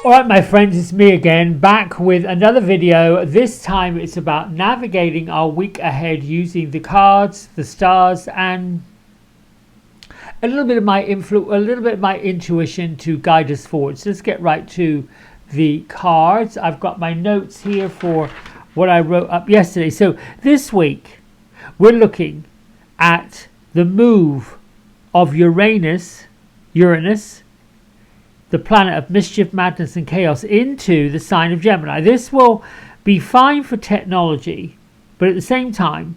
Alright my friends, it's me again, back with another video. This time it's about navigating our week ahead using the cards, the stars, and a little bit of my intuition to guide us forward. So let's get right to the cards. I've got my notes here for what I wrote up yesterday. So this week we're looking at the move of Uranus, the planet of mischief, madness and chaos, into the sign of Gemini. This will be fine for technology, but at the same time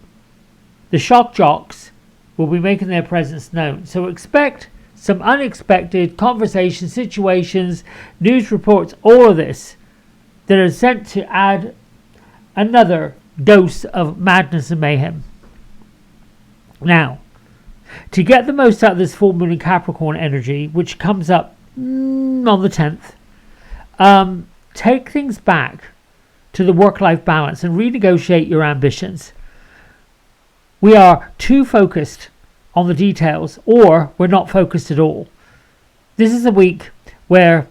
the shock jocks will be making their presence known. So expect some unexpected conversations, situations, news reports, all of this that are sent to add another dose of madness and mayhem. Now, to get the most out of this full moon in Capricorn energy, which comes up on the 10th, take things back to the work-life balance and renegotiate your ambitions. We are too focused on the details, or we're not focused at all. This is a week where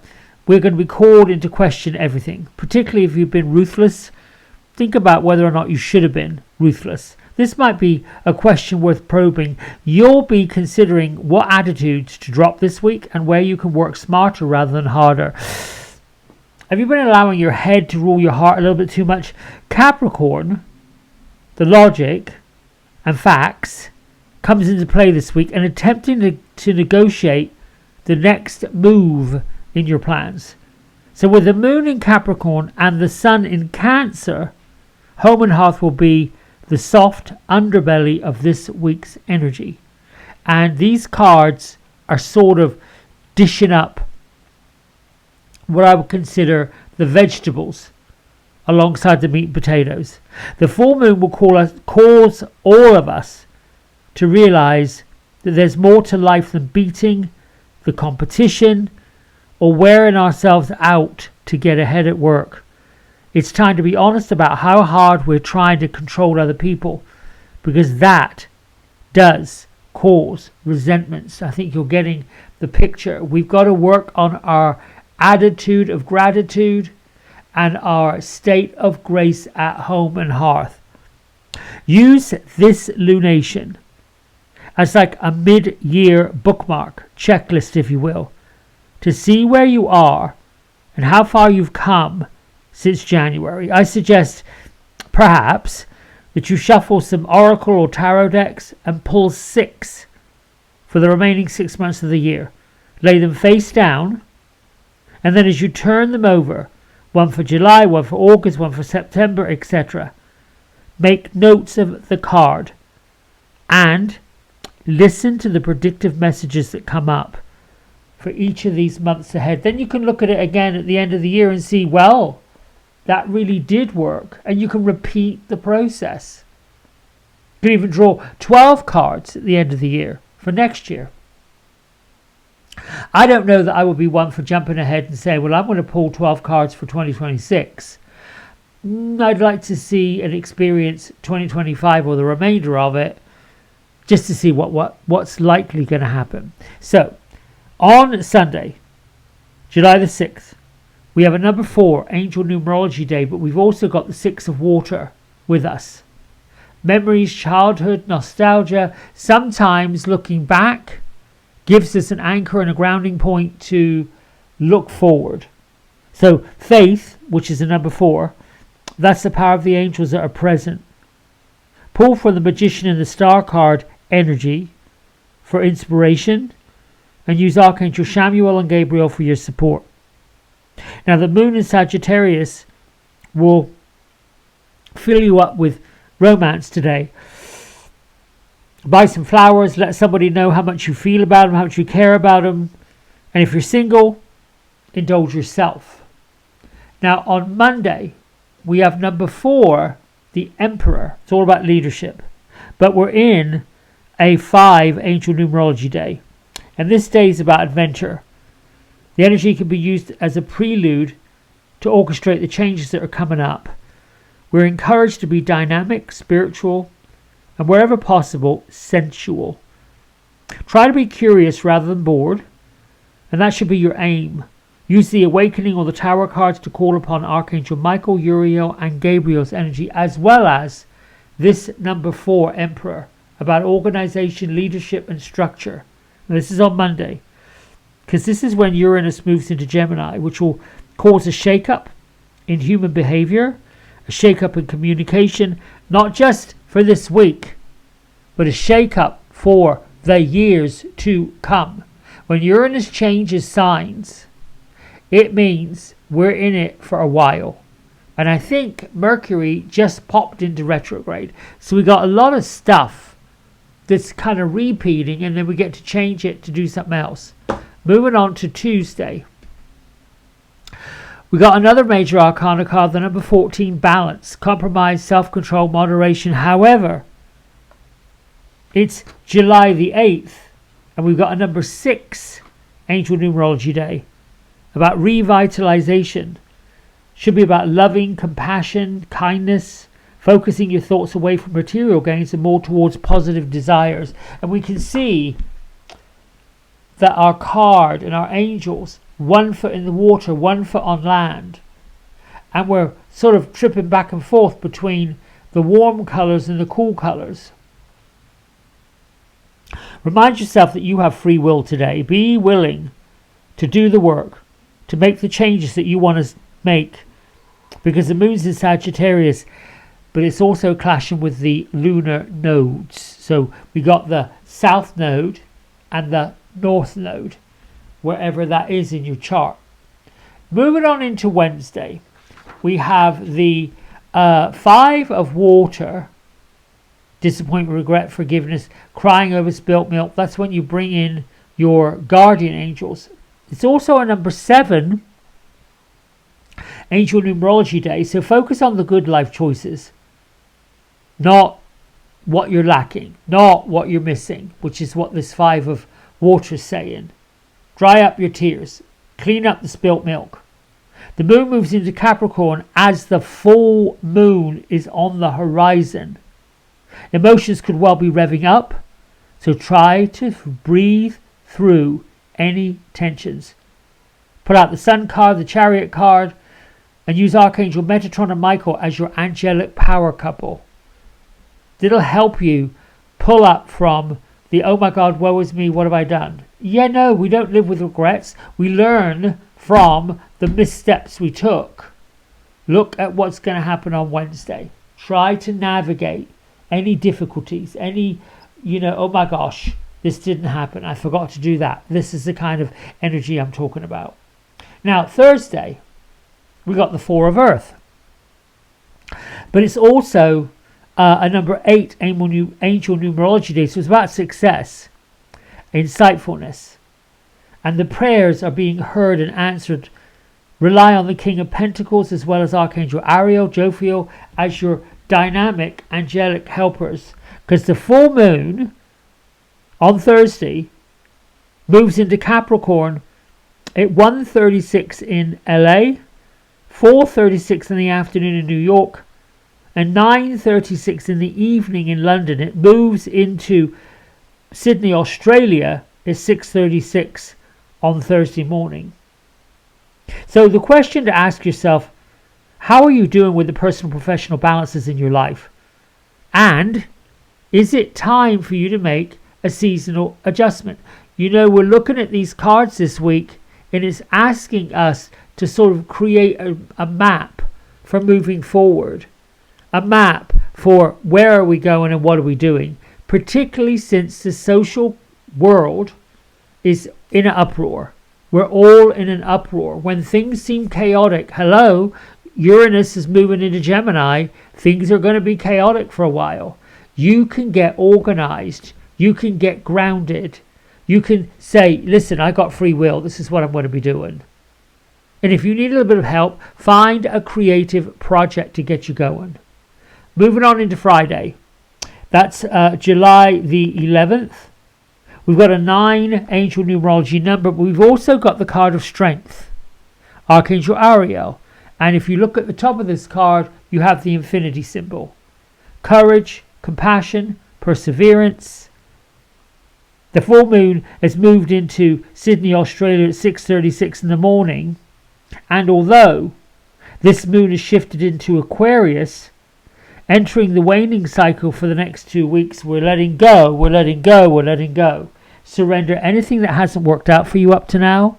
we're going to be called into question everything, particularly if you've been ruthless. Think about whether or not you should have been ruthless. This might be a question worth probing. You'll be considering what attitudes to drop this week and where you can work smarter rather than harder. Have you been allowing your head to rule your heart a little bit too much? Capricorn, the logic and facts, comes into play this week and attempting to negotiate the next move in your plans. So with the moon in Capricorn and the sun in Cancer, home and hearth will be the soft underbelly of this week's energy. And these cards are sort of dishing up what I would consider the vegetables alongside the meat and potatoes. The full moon will cause all of us to realize that there's more to life than beating the competition or wearing ourselves out to get ahead at work. It's time to be honest about how hard we're trying to control other people, because that does cause resentments. I think you're getting the picture. We've got to work on our attitude of gratitude and our state of grace at home and hearth. Use this lunation as like a mid-year bookmark, checklist if you will, to see where you are and how far you've come since January. I suggest perhaps that you shuffle some oracle or tarot decks and pull 6 for the remaining 6 months of the year. Lay them face down, and then as you turn them over, one for July, one for August, one for September, etc., make notes of the card and listen to the predictive messages that come up for each of these months ahead. Then you can look at it again at the end of the year and see, well, that really did work, and you can repeat the process. You can even draw 12 cards at the end of the year for next year. I don't know that I will be one for jumping ahead and saying, well, I'm going to pull 12 cards for 2026. I'd like to see and experience 2025 or the remainder of it, just to see what's likely going to happen. So, on Sunday, July the 6th, we have a number 4 angel numerology day, but we've also got the 6 of water with us. Memories, childhood, nostalgia. Sometimes looking back gives us an anchor and a grounding point to look forward. So faith, which is a number 4, that's the power of the angels that are present. Pull from the magician and the star card energy for inspiration, and use Archangel Chamuel and Gabriel for your support. Now the moon in Sagittarius will fill you up with romance today. Buy some flowers, let somebody know how much you feel about them, how much you care about them. And if you're single, indulge yourself. Now on Monday, we have number 4, the Emperor. It's all about leadership. But we're in a 5 angel numerology day. And this day is about adventure. The energy can be used as a prelude to orchestrate the changes that are coming up. We're encouraged to be dynamic, spiritual, and wherever possible, sensual. Try to be curious rather than bored, and that should be your aim. Use the awakening or the tower cards to call upon Archangel Michael, Uriel, and Gabriel's energy, as well as this number 4, Emperor, about organization, leadership, and structure. And this is on Monday, because this is when Uranus moves into Gemini, which will cause a shake-up in human behavior, a shake-up in communication, not just for this week, but a shake-up for the years to come. When Uranus changes signs, it means we're in it for a while. And I think Mercury just popped into retrograde. So we got a lot of stuff that's kind of repeating, and then we get to change it to do something else. Moving on to Tuesday. We got another major arcana card, the number 14, Balance, compromise, self-control, moderation. However, it's July the 8th, and we've got a number 6 Angel Numerology Day about revitalization. Should be about loving, compassion, kindness, focusing your thoughts away from material gains and more towards positive desires. And we can see that our card and our angels, one foot in the water, one foot on land. And we're sort of tripping back and forth between the warm colours and the cool colours. Remind yourself that you have free will today. Be willing to do the work, to make the changes that you want to make, because the moon's in Sagittarius, but it's also clashing with the lunar nodes. So we got the south node and the north node, wherever that is in your chart. Moving on into Wednesday, we have the 5 of water, disappointment, regret, forgiveness, crying over spilt milk. That's when you bring in your guardian angels. It's also a number 7 Angel Numerology Day, so focus on the good life choices, not what you're lacking, not what you're missing, which is what this 5 of water is saying. Dry up your tears, clean up the spilt milk. The moon moves into Capricorn as the full moon is on the horizon. Emotions could well be revving up, so try to breathe through any tensions. Put out the Sun card, the Chariot card, and use Archangel Metatron and Michael as your angelic power couple. It'll help you pull up from the, oh my God, woe is me, what have I done? Yeah, no, we don't live with regrets. We learn from the missteps we took. Look at what's going to happen on Wednesday. Try to navigate any difficulties, any, oh my gosh, this didn't happen, I forgot to do that. This is the kind of energy I'm talking about. Now, Thursday, we got the 4 of Earth. But it's also a number 8 Angel Numerology Day. So it's about success, insightfulness. And the prayers are being heard and answered. Rely on the King of Pentacles as well as Archangel Ariel, Jophiel as your dynamic angelic helpers. Because the full moon on Thursday moves into Capricorn at 1:36 in LA, 4:36 in the afternoon in New York, and 9:36 in the evening in London. It moves into Sydney, Australia at 6:36 on Thursday morning. So the question to ask yourself, how are you doing with the personal professional balances in your life? And is it time for you to make a seasonal adjustment? We're looking at these cards this week, and it's asking us to sort of create a map for moving forward. A map for where are we going and what are we doing, particularly since the social world is in an uproar. We're all in an uproar. When things seem chaotic, Uranus is moving into Gemini, things are going to be chaotic for a while. You can get organized. You can get grounded. You can say, listen, I got free will. This is what I'm going to be doing. And if you need a little bit of help, find a creative project to get you going. Moving on into Friday. That's July the 11th. We've got a 9 Angel Numerology number, but we've also got the card of Strength, Archangel Ariel. And if you look at the top of this card, you have the infinity symbol. Courage, compassion, perseverance. The full moon has moved into Sydney, Australia at 6:36 in the morning. And although this moon is shifted into Aquarius, entering the waning cycle for the next 2 weeks, we're letting go, we're letting go, we're letting go. Surrender anything that hasn't worked out for you up to now.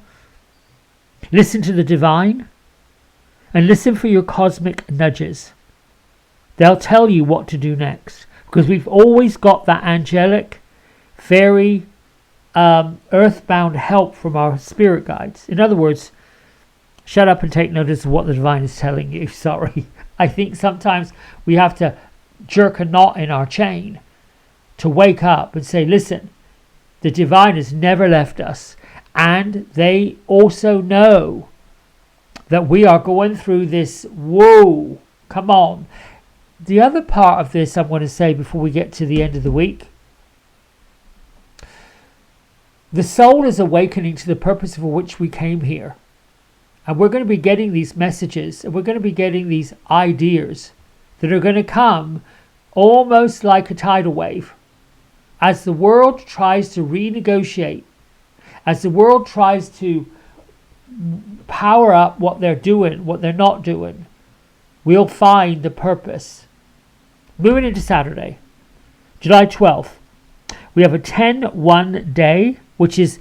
Listen to the divine and listen for your cosmic nudges. They'll tell you what to do next, because we've always got that angelic, fairy, earthbound help from our spirit guides. In other words, shut up and take notice of what the divine is telling you. Sorry. I think sometimes we have to jerk a knot in our chain to wake up and say, listen, the divine has never left us. And they also know that we are going through this, whoa, come on. The other part of this I'm going to say before we get to the end of the week. The soul is awakening to the purpose for which we came here. And we're going to be getting these messages, and we're going to be getting these ideas that are going to come almost like a tidal wave. As the world tries to renegotiate, as the world tries to power up what they're doing, what they're not doing, we'll find the purpose. Moving into Saturday, July 12th, we have a 10-1 day, which is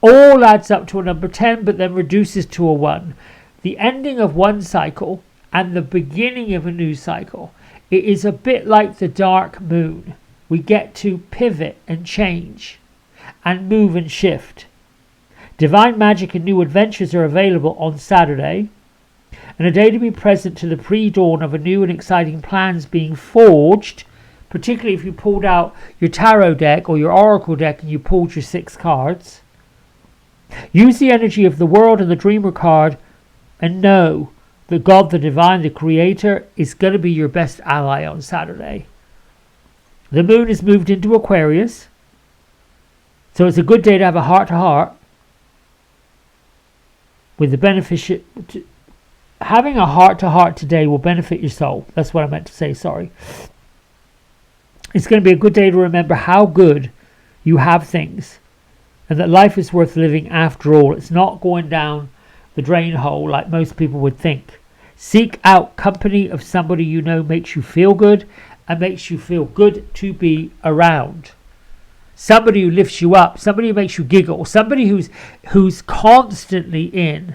all adds up to a number 10, but then reduces to a 1. The ending of one cycle and the beginning of a new cycle. It is a bit like the dark moon. We get to pivot and change and move and shift. Divine magic and new adventures are available on Saturday, and a day to be present to the pre-dawn of a new and exciting plans being forged, particularly if you pulled out your tarot deck or your oracle deck and you pulled your 6 cards. Use the energy of the world and the dreamer card and know that God, the divine, the creator, is going to be your best ally on Saturday. The moon is moved into Aquarius, so it's a good day to have a heart-to-heart with the beneficial. Having a heart-to-heart today will benefit your soul. That's what I meant to say, sorry. It's going to be a good day to remember how good you have things, and that life is worth living after all. It's not going down the drain hole like most people would think. Seek out company of somebody you know makes you feel good and makes you feel good to be around. Somebody who lifts you up, somebody who makes you giggle, somebody who's constantly in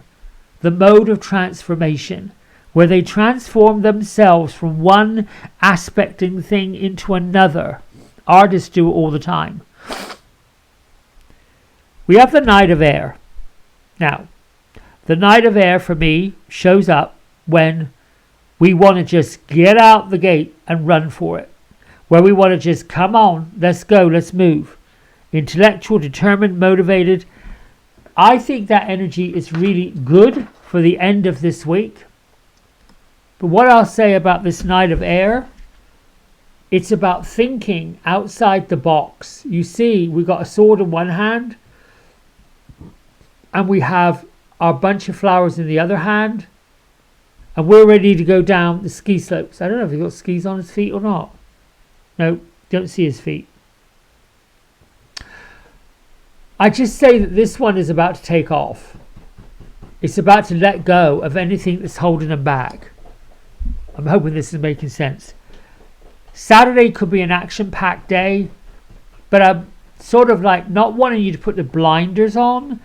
the mode of transformation, where they transform themselves from one aspect and thing into another. Artists do it all the time. We have the Knight of Air. Now, the Knight of Air for me shows up when we want to just get out the gate and run for it. Where we want to just, come on, let's go, let's move. Intellectual, determined, motivated. I think that energy is really good for the end of this week. But what I'll say about this Knight of Air, it's about thinking outside the box. You see, we got a sword in one hand, and we have our bunch of flowers in the other hand, and we're ready to go down the ski slopes. I don't know if he's got skis on his feet or not. No, don't see his feet. I just say that this one is about to take off. It's about to let go of anything that's holding them back. I'm hoping this is making sense. Saturday could be an action-packed day, but I'm sort of like not wanting you to put the blinders on,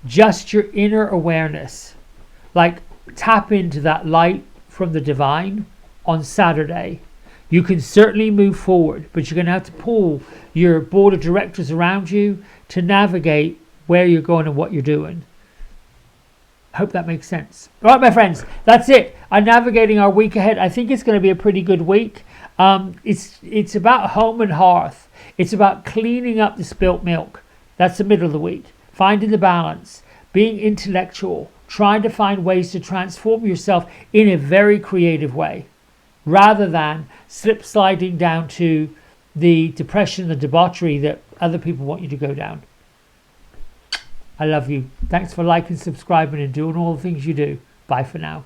just your inner awareness. Like, tap into that light from the divine on Saturday. You can certainly move forward, but you're going to have to pull your board of directors around you to navigate where you're going and what you're doing. I hope that makes sense. All right, my friends, that's it. I'm navigating our week ahead. I think it's going to be a pretty good week. It's about home and hearth. It's about cleaning up the spilt milk. That's the middle of the week. Finding the balance, being intellectual, trying to find ways to transform yourself in a very creative way, rather than slip sliding down to the depression, the debauchery that other people want you to go down. I love you. Thanks for liking, subscribing, and doing all the things you do. Bye for now.